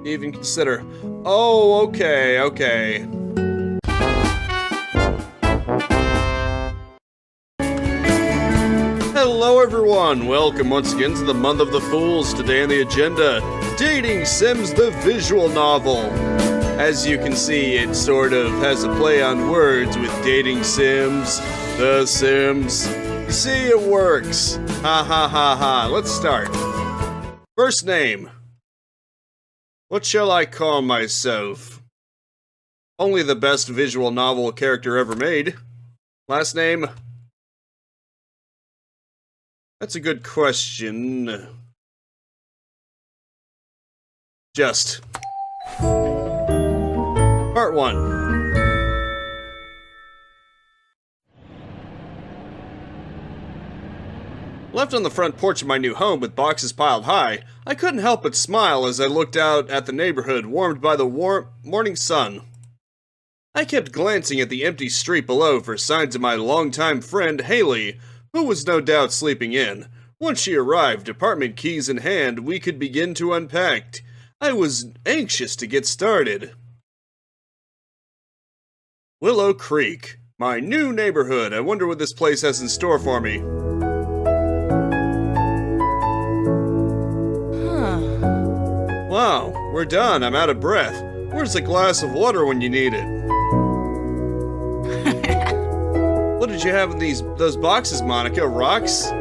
even consider. Oh, okay. Hello everyone, welcome once again to the Month of the Fools. Today on the agenda, Dating Sims the visual novel. As you can see, it sort of has a play on words with Dating Sims, The Sims. You see, it works. Ha ha ha ha. Let's start. First name. What shall I call myself? Only the best visual novel character ever made. Last name. That's a good question. Just. Part 1. Left on the front porch of my new home with boxes piled high, I couldn't help but smile as I looked out at the neighborhood warmed by the warm morning sun. I kept glancing at the empty street below for signs of my longtime friend Haley, who was no doubt sleeping in. Once she arrived, apartment keys in hand, we could begin to unpack. I was anxious to get started. Willow Creek, my new neighborhood. I wonder what this place has in store for me. Wow, we're done. I'm out of breath. Where's a glass of water when you need it? What did you have in those boxes, Monica? Rocks?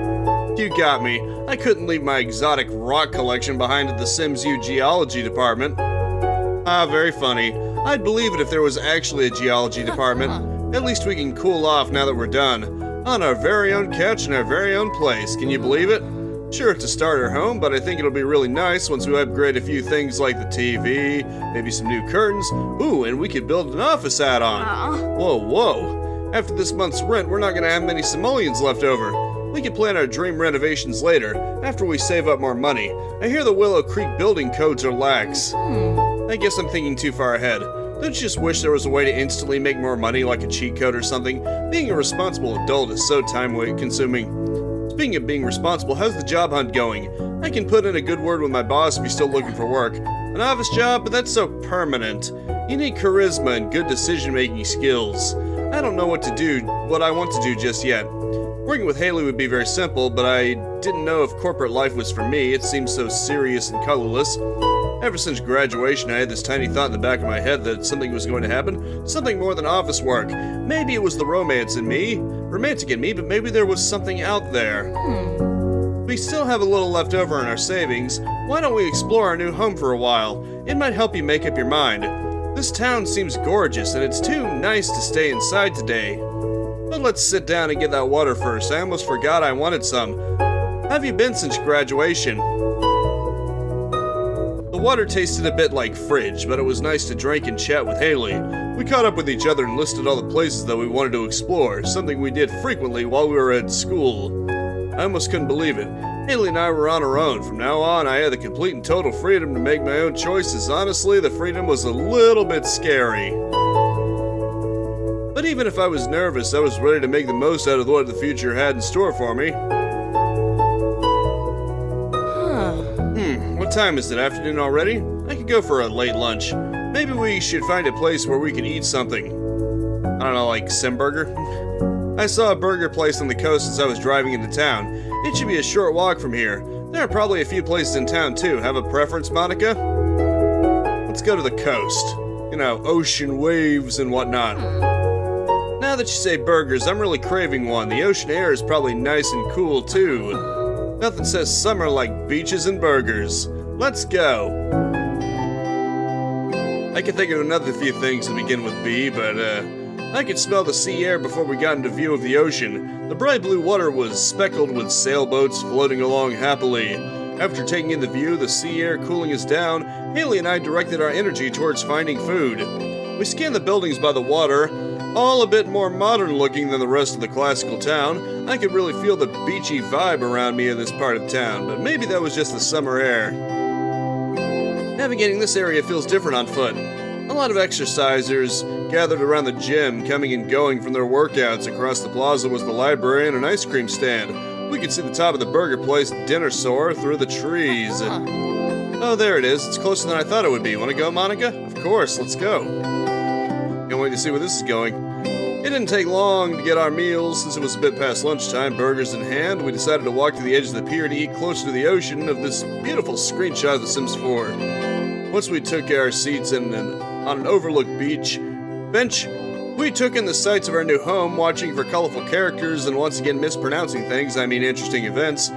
You got me. I couldn't leave my exotic rock collection behind at the Sims U geology department. Ah, very funny. I'd believe it if there was actually a geology department. At least we can cool off now that we're done. On our very own couch in our very own place. Can you believe it? Sure, it's a starter home, but I think it'll be really nice once we upgrade a few things like the TV, maybe some new curtains. Ooh, and we could build an office add-on. Whoa. After this month's rent, we're not gonna have many simoleons left over. We can plan our dream renovations later, after we save up more money. I hear the Willow Creek building codes are lax. I guess I'm thinking too far ahead. Don't you just wish there was a way to instantly make more money, like a cheat code or something? Being a responsible adult is so time-consuming. Speaking of being responsible, how's the job hunt going? I can put in a good word with my boss if he's still looking for work. An office job, but that's so permanent. You need charisma and good decision-making skills. I don't know what I want to do just yet. Working with Haley would be very simple, but I didn't know if corporate life was for me. It seems so serious and colorless. Ever since graduation, I had this tiny thought in the back of my head that something was going to happen. Something more than office work. Maybe it was the romantic in me, but maybe there was something out there. We still have a little left over in our savings. Why don't we explore our new home for a while? It might help you make up your mind. This town seems gorgeous, and it's too nice to stay inside today. But let's sit down and get that water first. I almost forgot I wanted some. How have you been since graduation? The water tasted a bit like fridge, but it was nice to drink and chat with Haley. We caught up with each other and listed all the places that we wanted to explore, something we did frequently while we were at school. I almost couldn't believe it. Haley and I were on our own. From now on, I had the complete and total freedom to make my own choices. Honestly, the freedom was a little bit scary. But even if I was nervous, I was ready to make the most out of what the future had in store for me. What time is it? Afternoon already? I could go for a late lunch. Maybe we should find a place where we can eat something. I don't know, like Simburger? I saw a burger place on the coast as I was driving into town. It should be a short walk from here. There are probably a few places in town too. Have a preference, Monica? Let's go to the coast. You know, ocean waves and whatnot. Now that you say burgers, I'm really craving one. The ocean air is probably nice and cool too. Nothing says summer like beaches and burgers. Let's go. I can think of another few things that begin with B, but I could smell the sea air before we got into view of the ocean. The bright blue water was speckled with sailboats floating along happily. After taking in the view, the sea air cooling us down, Haley and I directed our energy towards finding food. We scanned the buildings by the water, all a bit more modern looking than the rest of the classical town. I could really feel the beachy vibe around me in this part of town, but maybe that was just the summer air. Navigating this area feels different on foot. A lot of exercisers gathered around the gym, coming and going from their workouts. Across the plaza was the library and an ice cream stand. We could see the top of the burger place, dinner soar, through the trees. Oh, there it is. It's closer than I thought it would be. Want to go, Monica? Of course, let's go. Can't wait to see where this is going. It didn't take long to get our meals. Since it was a bit past lunchtime, burgers in hand, we decided to walk to the edge of the pier to eat closer to the ocean of this beautiful screenshot of The Sims 4. Once we took our seats on an overlooked bench, we took in the sights of our new home, watching for colorful characters and once again mispronouncing things, I mean interesting events.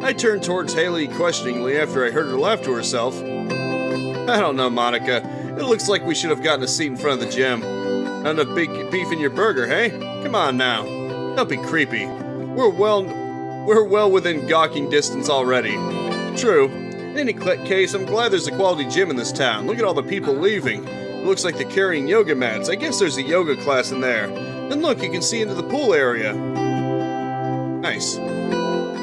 I turned towards Haley questioningly after I heard her laugh to herself. I don't know, Monica. It looks like we should have gotten a seat in front of the gym. Not enough beef in your burger, hey? Come on now. Don't be creepy. We're well within gawking distance already. True. In any case, I'm glad there's a quality gym in this town. Look at all the people leaving. It looks like they're carrying yoga mats. I guess there's a yoga class in there. And look, you can see into the pool area. Nice.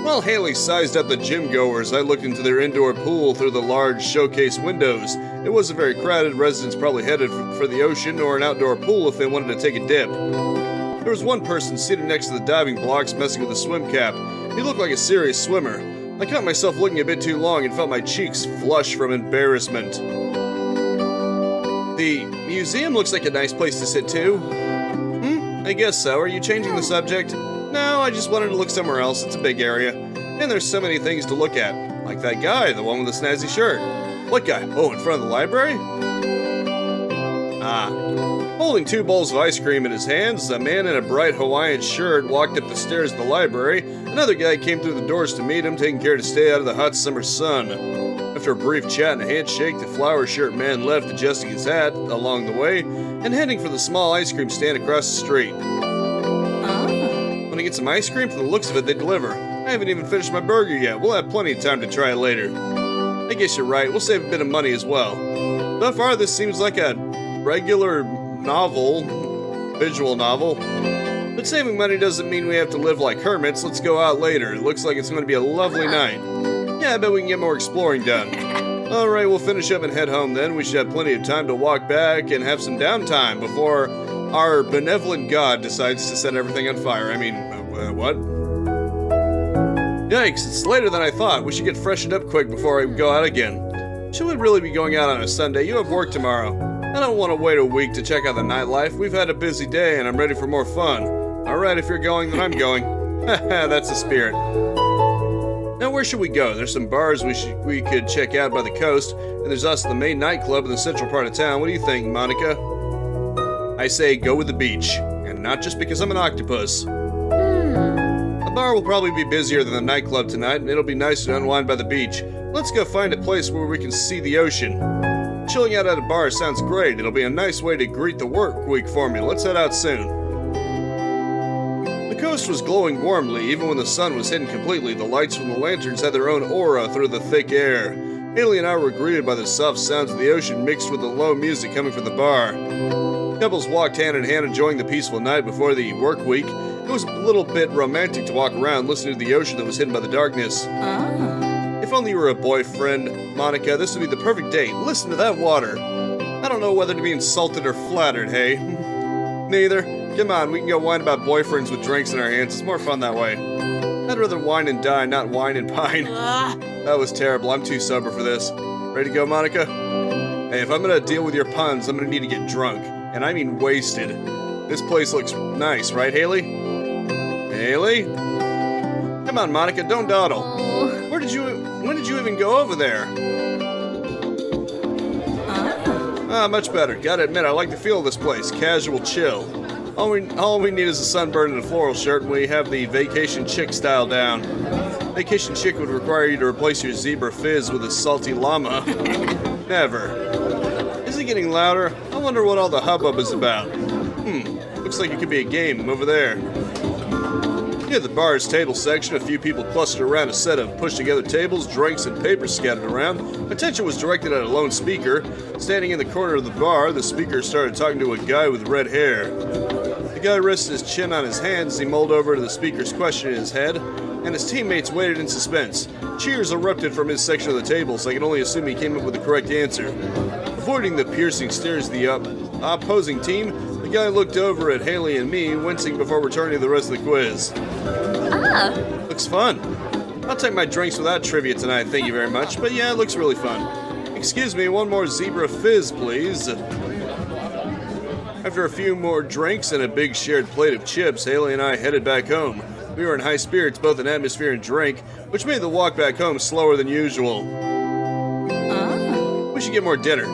While Haley sized up the gym goers, I looked into their indoor pool through the large showcase windows. It wasn't very crowded. Residents probably headed for the ocean or an outdoor pool if they wanted to take a dip. There was one person seated next to the diving blocks messing with a swim cap. He looked like a serious swimmer. I caught myself looking a bit too long and felt my cheeks flush from embarrassment. The museum looks like a nice place to sit too. I guess so. Are you changing the subject? No, I just wanted to look somewhere else. It's a big area. And there's so many things to look at. Like that guy, the one with the snazzy shirt. What guy? Oh, in front of the library? Holding 2 bowls of ice cream in his hands, a man in a bright Hawaiian shirt walked up the stairs of the library. Another guy came through the doors to meet him, taking care to stay out of the hot summer sun. After a brief chat and a handshake, the flower shirt man left, adjusting his hat along the way, and heading for the small ice cream stand across the street. Want to get some ice cream? From the looks of it, they deliver. I haven't even finished my burger yet. We'll have plenty of time to try it later. I guess you're right. We'll save a bit of money as well. So far, this seems like a regular visual novel. But saving money doesn't mean we have to live like hermits. Let's go out later. It looks like it's going to be a lovely night. Yeah, I bet we can get more exploring done. Alright, we'll finish up and head home then. We should have plenty of time to walk back and have some downtime before our benevolent god decides to set everything on fire. I mean, what? Yikes, it's later than I thought. We should get freshened up quick before I go out again. Should we really be going out on a Sunday? You have work tomorrow. I don't want to wait a week to check out the nightlife. We've had a busy day and I'm ready for more fun. Alright, if you're going, then I'm going. Haha, that's the spirit. Now where should we go? There's some bars we could check out by the coast, and there's also the main nightclub in the central part of town. What do you think, Monica? I say go with the beach, and not just because I'm an octopus. The bar will probably be busier than the nightclub tonight, and it'll be nice to unwind by the beach. Let's go find a place where we can see the ocean. Chilling out at a bar sounds great. It'll be a nice way to greet the work week for me. Let's head out soon. The coast was glowing warmly, even when the sun was hidden completely. The lights from the lanterns had their own aura through the thick air. Haley and I were greeted by the soft sounds of the ocean mixed with the low music coming from the bar. Couples walked hand in hand enjoying the peaceful night before the work week. It was a little bit romantic to walk around listening to the ocean that was hidden by the darkness. If only you were a boyfriend, Monica, this would be the perfect date. Listen to that water. I don't know whether to be insulted or flattered, hey? Neither. Come on, we can go whine about boyfriends with drinks in our hands. It's more fun that way. I'd rather wine and dine, not wine and pine. That was terrible. I'm too sober for this. Ready to go, Monica? Hey, if I'm gonna deal with your puns, I'm gonna need to get drunk. And I mean wasted. This place looks nice, right, Haley? Haley? Come on, Monica, don't dawdle. When did you even go over there? Much better. Gotta admit, I like the feel of this place. Casual chill. All we need is a sunburn and a floral shirt, and we have the vacation chick style down. Vacation chick would require you to replace your zebra fizz with a salty llama. Never. Is it getting louder? I wonder what all the hubbub is about. Looks like it could be a game over there. Near the bar's table section, a few people clustered around a set of pushed-together tables, drinks, and papers scattered around. Attention was directed at a lone speaker. Standing in the corner of the bar, the speaker started talking to a guy with red hair. The guy rested his chin on his hands as he mulled over to the speaker's question in his head, and his teammates waited in suspense. Cheers erupted from his section of the table, so I can only assume he came up with the correct answer. Avoiding the piercing stares of the opposing team, the guy looked over at Haley and me, wincing before returning to the rest of the quiz. Looks fun. I'll take my drinks without trivia tonight, thank you very much, but yeah, it looks really fun. Excuse me, one more zebra fizz, please. After a few more drinks and a big shared plate of chips, Haley and I headed back home. We were in high spirits, both in atmosphere and drink, which made the walk back home slower than usual. We should get more dinner.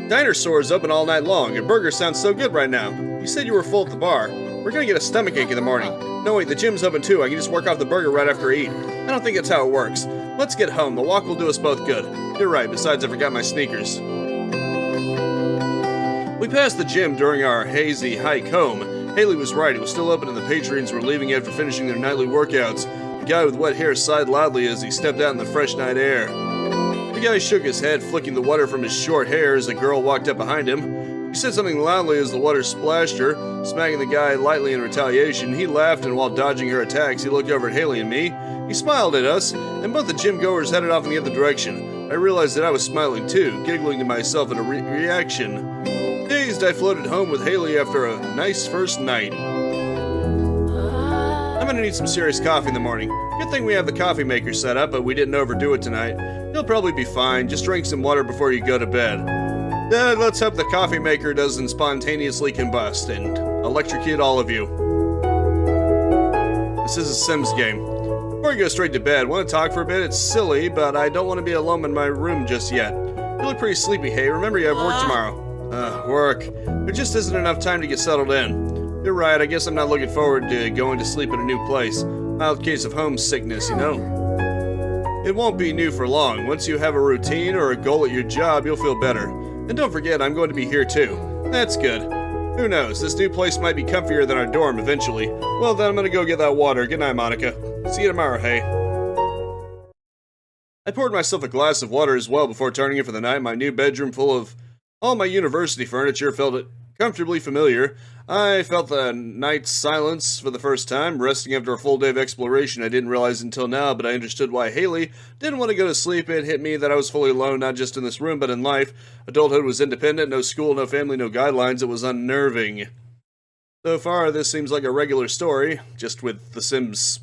Diner stores open all night long, and burgers sound so good right now. You said you were full at the bar. We're gonna get a stomachache in the morning. No wait, the gym's open too. I can just work off the burger right after I eat. I don't think that's how it works. Let's get home. The walk will do us both good. You're right, besides I forgot my sneakers. We passed the gym during our hazy hike home. Haley was right, it was still open and the patrons were leaving after finishing their nightly workouts. The guy with wet hair sighed loudly as he stepped out in the fresh night air. The guy shook his head, flicking the water from his short hair as a girl walked up behind him. She said something loudly as the water splashed her, smacking the guy lightly in retaliation. He laughed, and while dodging her attacks, he looked over at Haley and me. He smiled at us, and both the gym goers headed off in the other direction. I realized that I was smiling too, giggling to myself in a reaction. Dazed, I floated home with Haley after a nice first night. I'm gonna need some serious coffee in the morning. Good thing we have the coffee maker set up, but we didn't overdo it tonight. You'll probably be fine. Just drink some water before you go to bed. Dad, let's hope the coffee maker doesn't spontaneously combust and electrocute all of you. This is a Sims game. Before I go straight to bed, want to talk for a bit? It's silly, but I don't want to be alone in my room just yet. You look pretty sleepy, hey. Remember you have work tomorrow. Work. There just isn't enough time to get settled in. You're right, I guess I'm not looking forward to going to sleep in a new place. Mild case of homesickness, you know? It won't be new for long. Once you have a routine or a goal at your job, you'll feel better. And don't forget, I'm going to be here too. That's good. Who knows, this new place might be comfier than our dorm eventually. Well then, I'm gonna go get that water. Good night, Monica. See you tomorrow, hey. I poured myself a glass of water as well before turning in for the night. My new bedroom full of all my university furniture felt comfortably familiar. I felt the night's silence for the first time, resting after a full day of exploration. I didn't realize until now, but I understood why Haley didn't want to go to sleep. It hit me that I was fully alone, not just in this room, but in life. Adulthood was independent, no school, no family, no guidelines. It was unnerving. So far, this seems like a regular story, just with The Sims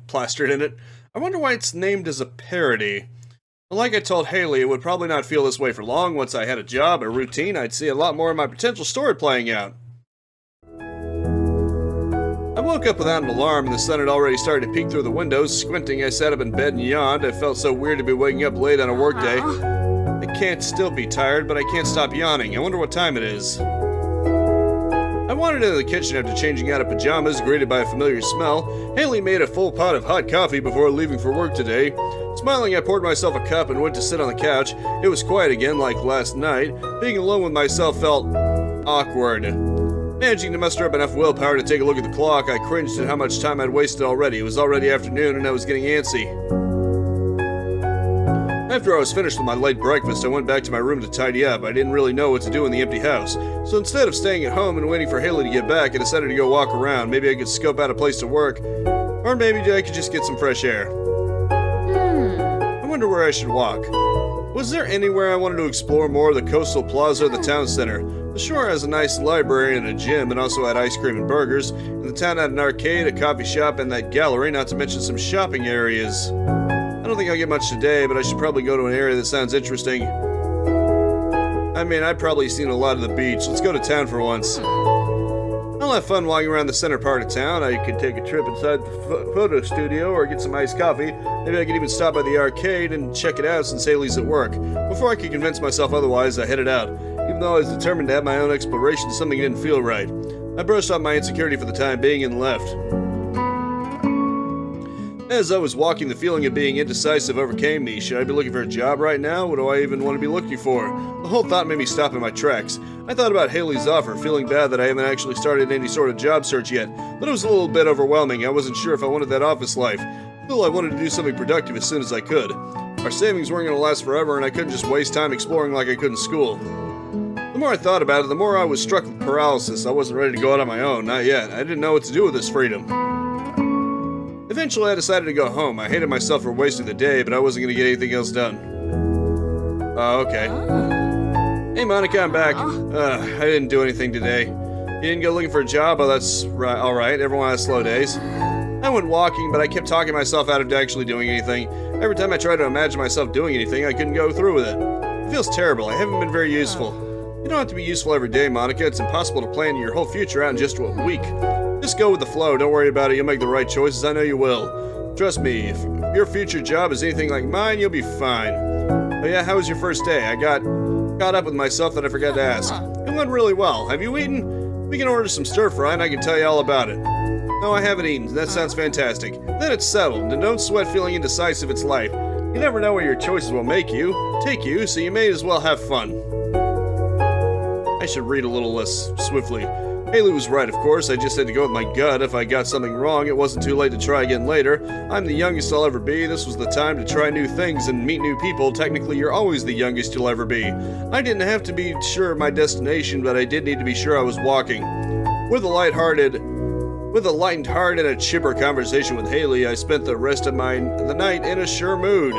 plastered in it. I wonder why it's named as a parody. Like I told Haley, it would probably not feel this way for long. Once I had a job, a routine, I'd see a lot more of my potential story playing out. I woke up without an alarm, and the sun had already started to peek through the windows. Squinting, I sat up in bed and yawned. I felt so weird to be waking up late on a workday. I can't still be tired, but I can't stop yawning. I wonder what time it is. I wandered into the kitchen after changing out of pajamas, greeted by a familiar smell. Haley made a full pot of hot coffee before leaving for work today. Smiling, I poured myself a cup and went to sit on the couch. It was quiet again, like last night. Being alone with myself felt awkward. Managing to muster up enough willpower to take a look at the clock, I cringed at how much time I'd wasted already. It was already afternoon and I was getting antsy. After I was finished with my late breakfast, I went back to my room to tidy up. I didn't really know what to do in the empty house. So instead of staying at home and waiting for Haley to get back, I decided to go walk around. Maybe I could scope out a place to work. Or maybe I could just get some fresh air. I wonder where I should walk. Was there anywhere I wanted to explore more? The coastal plaza or the town center? The shore has a nice library and a gym, and also had ice cream and burgers. And the town had an arcade, a coffee shop, and that gallery, not to mention some shopping areas. I don't think I'll get much today, but I should probably go to an area that sounds interesting. I mean, I've probably seen a lot of the beach. Let's go to town for once. I'll have fun walking around the center part of town. I could take a trip inside the photo studio or get some iced coffee. Maybe I could even stop by the arcade and check it out since Haley's at work. Before I could convince myself otherwise, I headed out. Even though I was determined to have my own exploration, something didn't feel right. I brushed off my insecurity for the time being and left. As I was walking, the feeling of being indecisive overcame me. Should I be looking for a job right now? What do I even want to be looking for? The whole thought made me stop in my tracks. I thought about Haley's offer, feeling bad that I haven't actually started any sort of job search yet, but it was a little bit overwhelming. I wasn't sure if I wanted that office life. Still, I wanted to do something productive as soon as I could. Our savings weren't going to last forever, and I couldn't just waste time exploring like I could in school. The more I thought about it, the more I was struck with paralysis. I wasn't ready to go out on my own, not yet. I didn't know what to do with this freedom. Eventually, I decided to go home. I hated myself for wasting the day, but I wasn't going to get anything else done. Okay. Hey, Monica, I'm back. I didn't do anything today. You didn't go looking for a job? Oh, that's alright. Everyone has slow days. I went walking, but I kept talking myself out of actually doing anything. Every time I try to imagine myself doing anything, I couldn't go through with it. It feels terrible. I haven't been very useful. You don't have to be useful every day, Monica. It's impossible to plan your whole future out in just a week. Just go with the flow. Don't worry about it. You'll make the right choices. I know you will. Trust me, if your future job is anything like mine, you'll be fine. Oh yeah, how was your first day? I got caught up with myself that I forgot to ask. It went really well. Have you eaten? We can order some stir-fry and I can tell you all about it. No, I haven't eaten. That sounds fantastic. Then it's settled, and don't sweat feeling indecisive. It's life. You never know where your choices will take you, so you may as well have fun. I should read a little less swiftly. Haley was right, of course. I just had to go with my gut. If I got something wrong, it wasn't too late to try again later. I'm the youngest I'll ever be. This was the time to try new things and meet new people. Technically, you're always the youngest you'll ever be. I didn't have to be sure of my destination, but I did need to be sure I was walking. With a lightened heart and a chipper conversation with Haley, I spent the rest of the night in a sure mood.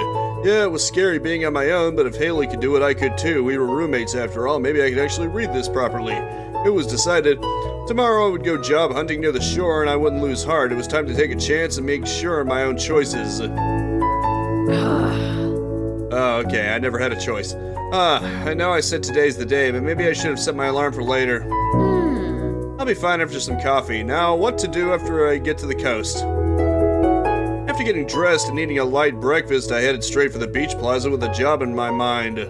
Yeah, it was scary being on my own, but if Haley could do it, I could too. We were roommates after all. Maybe I could actually read this properly. It was decided. Tomorrow I would go job hunting near the shore and I wouldn't lose heart. It was time to take a chance and make sure of my own choices. Oh, okay, I never had a choice. I know I said today's the day, but maybe I should have set my alarm for later. I'll be fine after some coffee. Now, what to do after I get to the coast? After getting dressed and eating a light breakfast, I headed straight for the beach plaza with a job in my mind.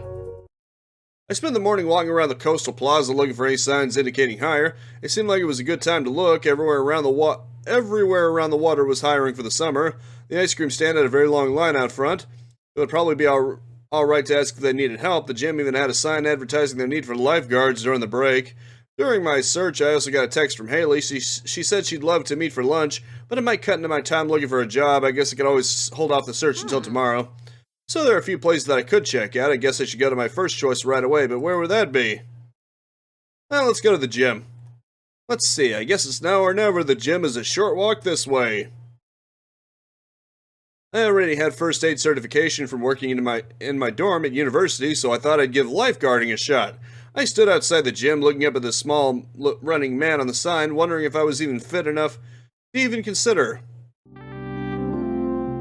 I spent the morning walking around the coastal plaza looking for any signs indicating hire. It seemed like it was a good time to look. Everywhere around the water was hiring for the summer. The ice cream stand had a very long line out front. It would probably be all right to ask if they needed help. The gym even had a sign advertising their need for lifeguards during the break. During my search, I also got a text from Haley. She said she'd love to meet for lunch, but it might cut into my time looking for a job. I guess I could always hold off the search until tomorrow. So there are a few places that I could check out. I guess I should go to my first choice right away, but where would that be? Well, let's go to the gym. Let's see, I guess it's now or never. The gym is a short walk this way. I already had first aid certification from working in my dorm at university, so I thought I'd give lifeguarding a shot. I stood outside the gym looking up at the small running man on the sign, wondering if I was even fit enough to even consider.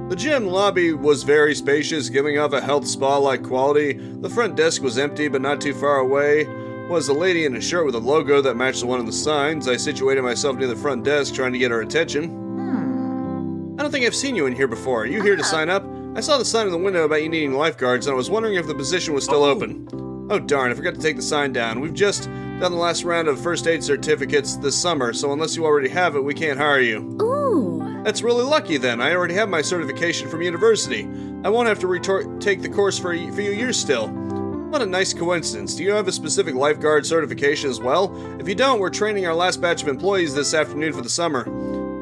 The gym lobby was very spacious, giving off a health spa-like quality. The front desk was empty, but not too far away was a lady in a shirt with a logo that matched the one on the signs. I situated myself near the front desk, trying to get her attention. I don't think I've seen you in here before. Are you here to sign up? I saw the sign in the window about you needing lifeguards, and I was wondering if the position was still open. Oh darn, I forgot to take the sign down. We've just done the last round of first aid certificates this summer, so unless you already have it, we can't hire you. Ooh. That's really lucky then. I already have my certification from university. I won't have to take the course for a few years still. What a nice coincidence. Do you have a specific lifeguard certification as well? If you don't, we're training our last batch of employees this afternoon for the summer.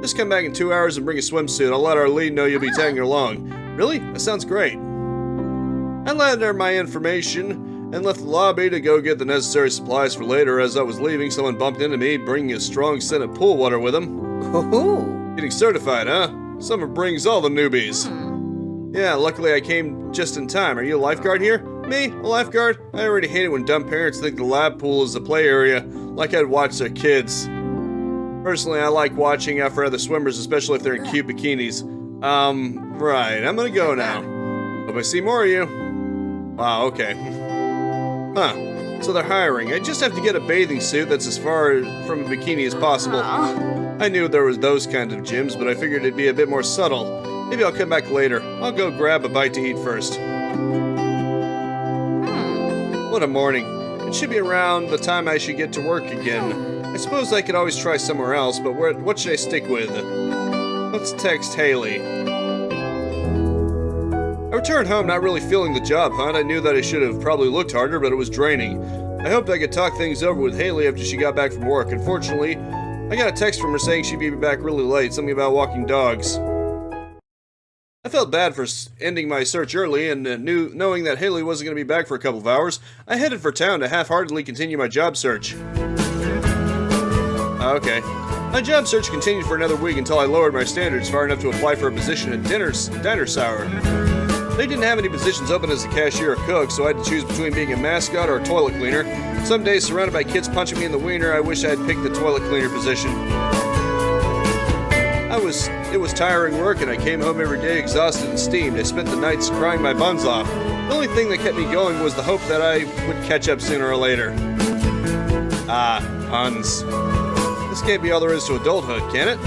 Just come back in 2 hours and bring a swimsuit. I'll let our lead know you'll be tagging along. Really? That sounds great. I let her my information and left the lobby to go get the necessary supplies for later. As I was leaving, someone bumped into me, bringing a strong scent of pool water with him. Oh. Getting certified, huh? Summer brings all the newbies. Yeah, luckily I came just in time. Are you a lifeguard here? Me? A lifeguard? I already hate it when dumb parents think the lab pool is a play area, like I'd watch their kids. Personally, I like watching out for other swimmers, especially if they're in cute bikinis. Right, I'm gonna go now. Hope I see more of you. Wow, okay. Huh, so they're hiring. I just have to get a bathing suit that's as far from a bikini as possible. I knew there was those kinds of gyms, but I figured it'd be a bit more subtle. Maybe I'll come back later. I'll go grab a bite to eat first. What a morning. It should be around the time I should get to work again. I suppose I could always try somewhere else, but what should I stick with? Let's text Haley. I returned home not really feeling the job hunt. I knew that I should have probably looked harder, but it was draining. I hoped I could talk things over with Haley after she got back from work. Unfortunately, I got a text from her saying she'd be back really late, something about walking dogs. I felt bad for ending my search early, and knowing that Haley wasn't going to be back for a couple of hours, I headed for town to half-heartedly continue my job search. Okay. My job search continued for another week until I lowered my standards far enough to apply for a position at Diner Sour. They didn't have any positions open as a cashier or cook, so I had to choose between being a mascot or a toilet cleaner. Some days, surrounded by kids punching me in the wiener, I wish I had picked the toilet cleaner position. It was tiring work, and I came home every day exhausted and steamed. I spent the nights crying my buns off. The only thing that kept me going was the hope that I would catch up sooner or later. Ah, puns. This can't be all there is to adulthood, can it?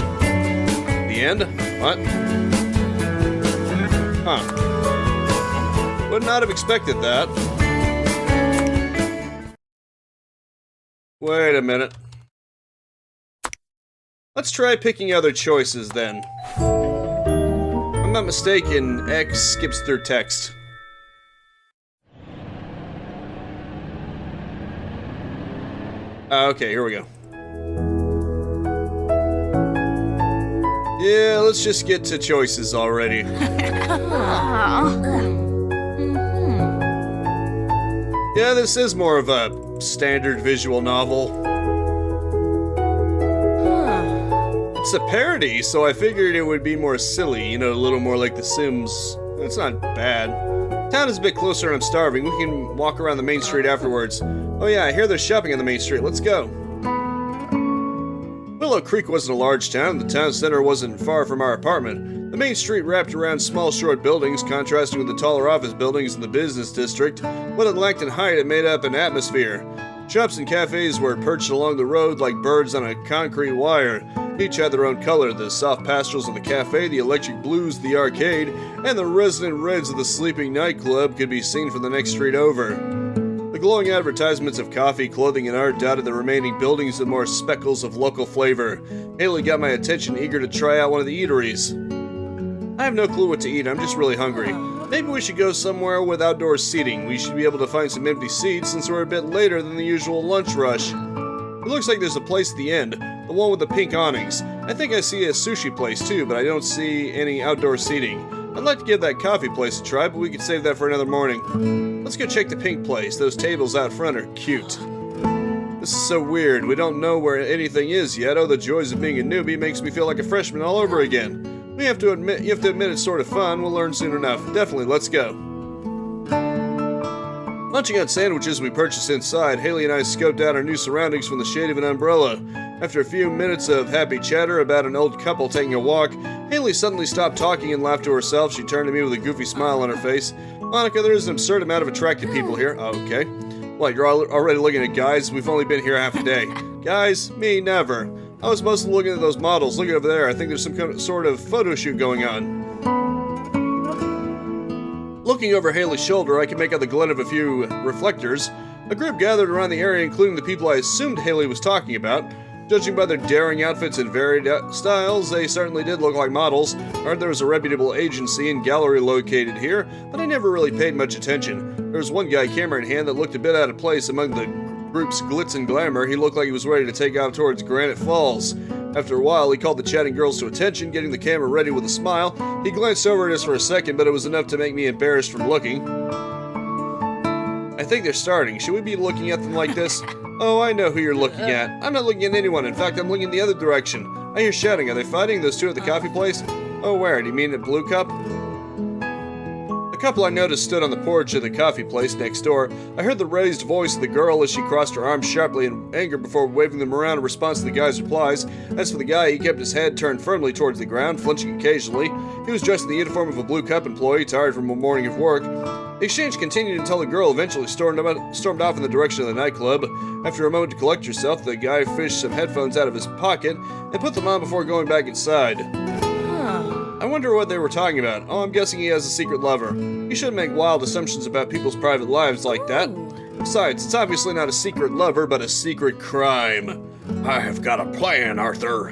The end? What? Huh. Would not have expected that. Wait a minute. Let's try picking other choices then. If I'm not mistaken, X skips through text. Okay, here we go. Yeah, let's just get to choices already. Yeah, this is more of a standard visual novel. It's a parody, so I figured it would be more silly, you know, a little more like The Sims. It's not bad. Town is a bit closer and I'm starving. We can walk around the main street afterwards. Oh yeah, I hear there's shopping on the main street. Let's go. Willow Creek wasn't a large town. The town center wasn't far from our apartment. The main street wrapped around small, short buildings, contrasting with the taller office buildings in the business district. What it lacked in height, it made up an atmosphere. Shops and cafes were perched along the road like birds on a concrete wire. Each had their own color, the soft pastels of the cafe, the electric blues of the arcade, and the resonant reds of the sleeping nightclub could be seen from the next street over. The glowing advertisements of coffee, clothing, and art dotted the remaining buildings with more speckles of local flavor. Haley got my attention, eager to try out one of the eateries. I have no clue what to eat, I'm just really hungry. Maybe we should go somewhere with outdoor seating. We should be able to find some empty seats since we're a bit later than the usual lunch rush. It looks like there's a place at the end, the one with the pink awnings. I think I see a sushi place too, but I don't see any outdoor seating. I'd like to give that coffee place a try, but we could save that for another morning. Let's go check the pink place. Those tables out front are cute. This is so weird. We don't know where anything is yet. Oh, the joys of being a newbie makes me feel like a freshman all over again. You have to admit it's sort of fun. We'll learn soon enough. Definitely, let's go. Munching on sandwiches we purchased inside, Haley and I scoped out our new surroundings from the shade of an umbrella. After a few minutes of happy chatter about an old couple taking a walk, Haley suddenly stopped talking and laughed to herself. She turned to me with a goofy smile on her face. Monica, there is an absurd amount of attractive people here. Oh, okay. What, you're already looking at guys? We've only been here half a day. Guys? Me, never. I was mostly looking at those models. Look over there. I think there's some kind of sort of photo shoot going on. Looking over Haley's shoulder, I could make out the glint of a few reflectors. A group gathered around the area, including the people I assumed Haley was talking about. Judging by their daring outfits and varied styles, they certainly did look like models. I heard there was a reputable agency and gallery located here, but I never really paid much attention. There was one guy, camera in hand, that looked a bit out of place among the group's glitz and glamour. He looked like he was ready to take off towards Granite Falls. After a while, he called the chatting girls to attention, getting the camera ready with a smile. He glanced over at us for a second, but it was enough to make me embarrassed from looking. I think they're starting. Should we be looking at them like this? Oh, I know who you're looking at. I'm not looking at anyone. In fact, I'm looking the other direction. I hear shouting. Are they fighting? Those two at the coffee place? Oh, where? Do you mean at Blue Cup? The couple I noticed stood on the porch of the coffee place next door. I heard the raised voice of the girl as she crossed her arms sharply in anger before waving them around in response to the guy's replies. As for the guy, he kept his head turned firmly towards the ground, flinching occasionally. He was dressed in the uniform of a Blue Cup employee, tired from a morning of work. The exchange continued until the girl eventually stormed off in the direction of the nightclub. After a moment to collect herself, the guy fished some headphones out of his pocket and put them on before going back inside. I wonder what they were talking about. Oh, I'm guessing he has a secret lover. You shouldn't make wild assumptions about people's private lives like that. Besides, it's obviously not a secret lover, but a secret crime. I have got a plan, Arthur.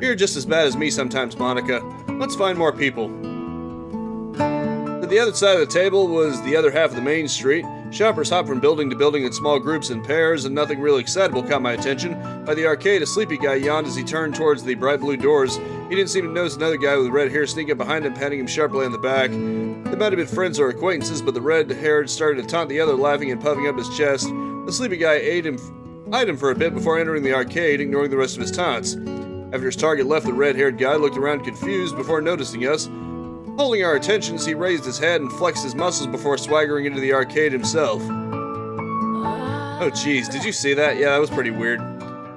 You're just as bad as me sometimes, Monica. Let's find more people. To the other side of the table was the other half of the main street. Shoppers hopped from building to building in small groups and pairs, and nothing really excitable caught my attention. By the arcade, a sleepy guy yawned as he turned towards the bright blue doors. He didn't seem to notice another guy with red hair sneak up behind him, patting him sharply on the back. They might have been friends or acquaintances, but the red-haired started to taunt the other, laughing and puffing up his chest. The sleepy guy eyed him for a bit before entering the arcade, ignoring the rest of his taunts. After his target left, the red-haired guy looked around confused before noticing us. Holding our attentions, he raised his head and flexed his muscles before swaggering into the arcade himself. Oh geez, did you see that? Yeah, that was pretty weird.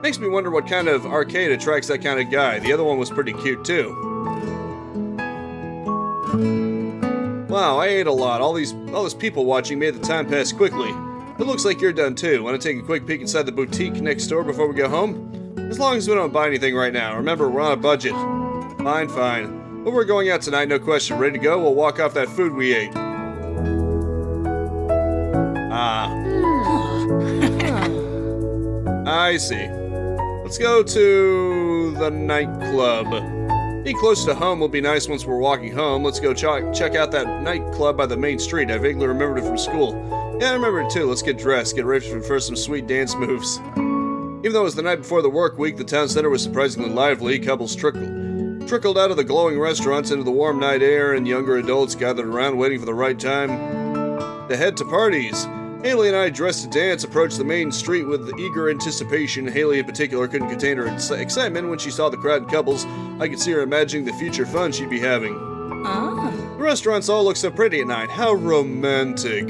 Makes me wonder what kind of arcade attracts that kind of guy. The other one was pretty cute too. Wow, I ate a lot. All this people watching made the time pass quickly. It looks like you're done too. Want to take a quick peek inside the boutique next door before we go home? As long as we don't buy anything right now. Remember, we're on a budget. Fine, fine. But we're going out tonight, no question. Ready to go? We'll walk off that food we ate. I see. Let's go to the nightclub. Being close to home will be nice once we're walking home. Let's go check out that nightclub by the main street. I vaguely remembered it from school. Yeah, I remember it too. Let's get dressed, get ready for some sweet dance moves. Even though it was the night before the work week, the town center was surprisingly lively. Couples trickled out of the glowing restaurants into the warm night air, and younger adults gathered around waiting for the right time to head to parties. Haley and I, dressed to dance, approached the main street with eager anticipation. Haley in particular couldn't contain her excitement when she saw the crowd and couples. I could see her imagining the future fun she'd be having. The restaurants all look so pretty at night. How romantic.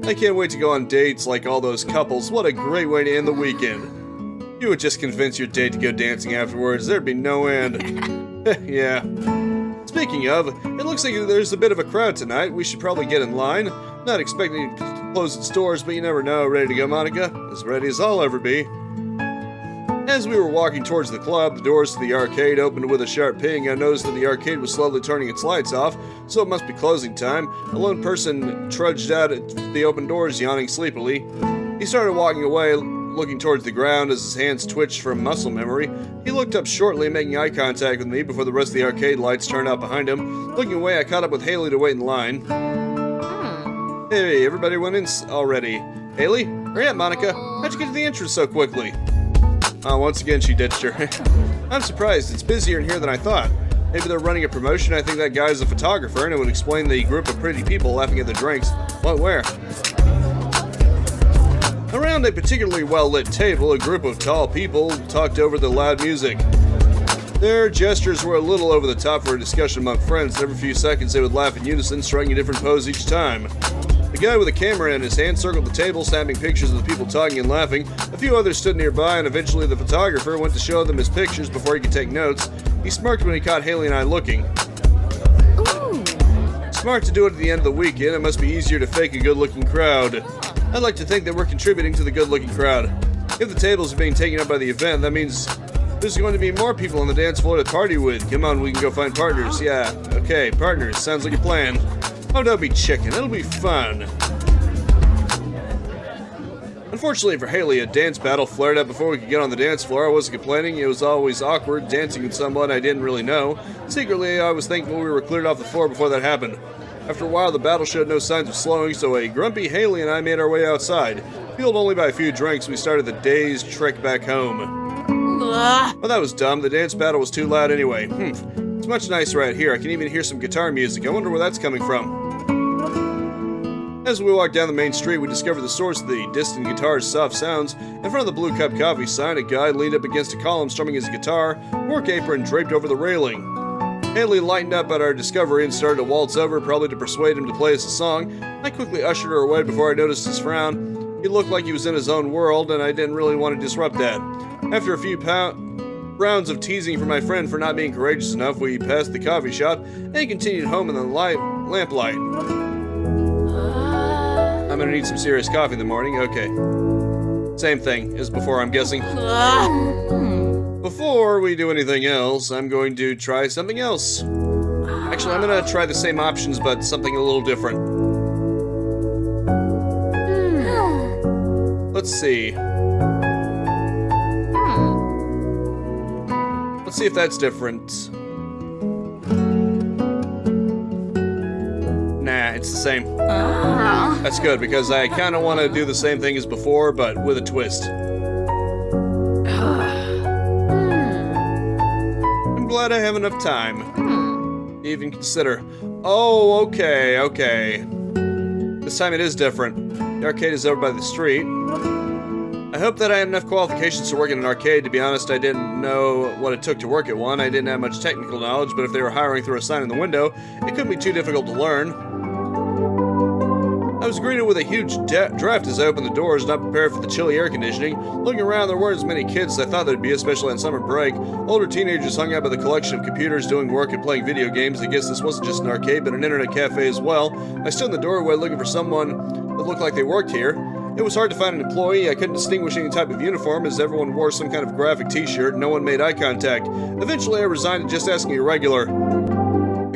I can't wait to go on dates like all those couples. What a great way to end the weekend. You would just convince your date to go dancing afterwards. There'd be no end. Yeah. Speaking of, it looks like there's a bit of a crowd tonight. We should probably get in line. Not expecting it to close its doors, but you never know. Ready to go, Monica? As ready as I'll ever be. As we were walking towards the club, the doors to the arcade opened with a sharp ping. I noticed that the arcade was slowly turning its lights off, so it must be closing time. A lone person trudged out at the open doors, yawning sleepily. He started walking away, looking towards the ground as his hands twitched from muscle memory. He looked up shortly, making eye contact with me before the rest of the arcade lights turned out behind him. Looking away, I caught up with Haley to wait in line. Hey, everybody went in already. Haley? Hurry up, Monica. How'd you get to the entrance so quickly? Once again, she ditched her. I'm surprised. It's busier in here than I thought. Maybe they're running a promotion. I think that guy's a photographer, and it would explain the group of pretty people laughing at the drinks. What, where? Around a particularly well-lit table, a group of tall people talked over the loud music. Their gestures were a little over the top for a discussion among friends, and every few seconds they would laugh in unison, striking a different pose each time. The guy with a camera in his hand circled the table, snapping pictures of the people talking and laughing. A few others stood nearby, and eventually the photographer went to show them his pictures before he could take notes. He smirked when he caught Haley and I looking. Ooh. Smart to do it at the end of the weekend. It must be easier to fake a good-looking crowd. I'd like to think that we're contributing to the good-looking crowd. If the tables are being taken up by the event, that means there's going to be more people on the dance floor to party with. Come on, we can go find partners. Yeah, okay, partners. Sounds like a plan. Oh, don't be chicken. It'll be fun. Unfortunately for Haley, a dance battle flared up before we could get on the dance floor. I wasn't complaining. It was always awkward dancing with someone I didn't really know. Secretly, I was thankful we were cleared off the floor before that happened. After a while, the battle showed no signs of slowing, so a grumpy Haley and I made our way outside. Fueled only by a few drinks, we started the day's trek back home. Well, that was dumb. The dance battle was too loud anyway. It's much nicer right here. I can even hear some guitar music. I wonder where that's coming from. As we walked down the main street, we discovered the source of the distant guitar's soft sounds. In front of the Blue Cup Coffee sign, a guy leaned up against a column strumming his guitar, work apron draped over the railing. Haley lightened up at our discovery and started to waltz over, probably to persuade him to play us a song. I quickly ushered her away before I noticed his frown. He looked like he was in his own world, and I didn't really want to disrupt that. After a few rounds of teasing from my friend for not being courageous enough, we passed the coffee shop and continued home in the lamplight. I'm gonna need some serious coffee in the morning. Okay. Same thing as before, I'm guessing. Before we do anything else, I'm going to try something else. Actually, I'm gonna try the same options, but something a little different. Let's see. Let's see if that's different. Nah, it's the same. That's good, because I kind of want to do the same thing as before, but with a twist. I'm glad I have enough time to even consider. Oh, okay. This time it is different. The arcade is over by the street. I hope that I had enough qualifications to work in an arcade. To be honest, I didn't know what it took to work at one. I didn't have much technical knowledge, but if they were hiring through a sign in the window, it couldn't be too difficult to learn. I was greeted with a huge draft as I opened the doors, not prepared for the chilly air conditioning. Looking around, there weren't as many kids as I thought there'd be, especially on summer break. Older teenagers hung out by the collection of computers, doing work and playing video games. I guess this wasn't just an arcade, but an internet cafe as well. I stood in the doorway looking for someone that looked like they worked here. It was hard to find an employee. I couldn't distinguish any type of uniform as everyone wore some kind of graphic t-shirt and no one made eye contact. Eventually I resigned to just asking a regular.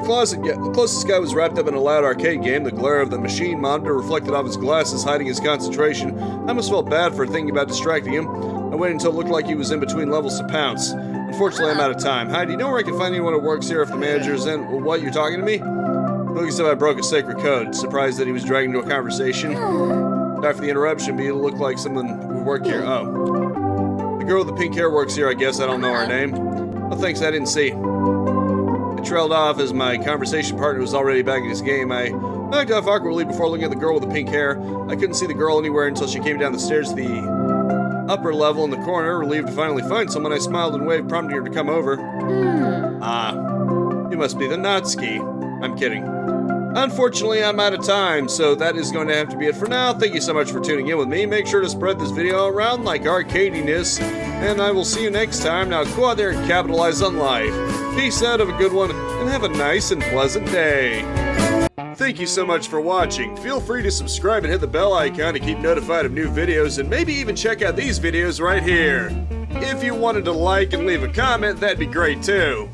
The closest guy was wrapped up in a loud arcade game. The glare of the machine monitor reflected off his glasses, hiding his concentration. I almost felt bad for thinking about distracting him. I waited until it looked like he was in between levels to pounce. Unfortunately, I'm out of time. Hi, do you know where I can find anyone who works here if the manager's in? Well, what, you're talking to me? Look as if I broke a sacred code. Surprised that he was dragged into a conversation. Sorry for the interruption, but you look like someone who worked here. Oh. The girl with the pink hair works here, I guess. I don't know her name. Oh, thanks, I didn't see. I trailed off as my conversation partner was already back in his game. I backed off awkwardly before looking at the girl with the pink hair. I couldn't see the girl anywhere until she came down the stairs to the upper level in the corner. Relieved to finally find someone, I smiled and waved, prompting her to come over. You must be the Natsuki. I'm kidding. Unfortunately, I'm out of time, so that is going to have to be it for now. Thank you so much for tuning in with me. Make sure to spread this video around like arcadiness, and I will see you next time. Now go out there and capitalize on life. Peace out, have a good one, and have a nice and pleasant day. Thank you so much for watching. Feel free to subscribe and hit the bell icon to keep notified of new videos, and maybe even check out these videos right here. If you wanted to like and leave a comment, that'd be great too.